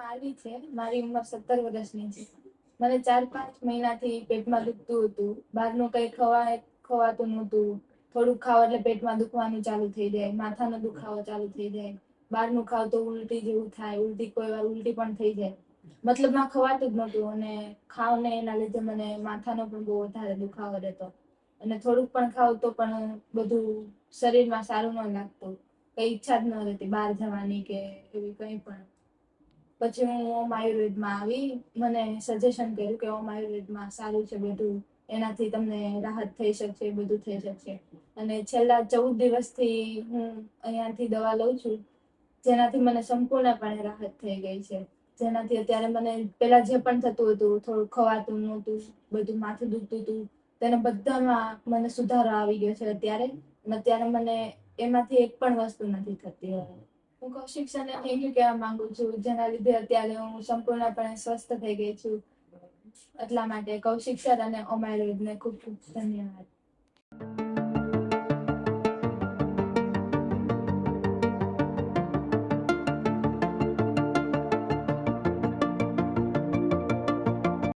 મારી છે. મારી ઉંમર 17 વર્ષની છે. મને 4-5 મહિનાથી પેટમાં દુખતું હતું. બહારનું કંઈ ખવાતું નહોતું. થોડુંક ખાવ એટલે પેટમાં દુખવાનું ચાલુ થઈ જાય, માથાનો દુખાવો ચાલુ થઈ જાય. બહારનું ખાવ તો ઉલટી જેવું થાય, કોઈ વાર ઉલટી પણ થઈ જાય. મતલબમાં ખવાતું જ નહોતું અને ખાવ ને એના લીધે મને માથાનો પણ બહુ વધારે દુખાવો રહેતો. અને થોડુંક પણ ખાવ તો પણ બધું શરીરમાં સારું ન લાગતું. કઈ ઈચ્છા જ ન રહેતી બહાર જવાની કે એવી કંઈ પણ. પછી હું ઓમ આયુર્વેદમાં આવી. મને સજેશન કર્યું કે ઓમ આયુર્વેદમાં સારું છે બધું, એનાથી તમને રાહત થઈ શકશે, બધું થઈ શકશે. અને છેલ્લા 14 દિવસથી હું અહીંયાથી દવા લઉં છું, જેનાથી મને સંપૂર્ણપણે રાહત થઈ ગઈ છે. જેનાથી અત્યારે મને પેલા જે પણ થતું હતું, થોડું ખવાતું નહોતું, બધું માથું દુખતું હતું, તેને બધામાં મને સુધારો આવી ગયો છે અત્યારે. અને અત્યારે મને એમાંથી એક પણ વસ્તુ નથી થતી હવે. હું કૌશિક સરને થેન્ક યુ કહેવા માંગુ છું, જેના લીધે અત્યારે હું સંપૂર્ણપણે સ્વસ્થ થઈ ગઈ છું. એટલા માટે કૌશિક સર અને ઓમ આયુર્વેદને ખૂબ ખૂબ ધન્યવાદ.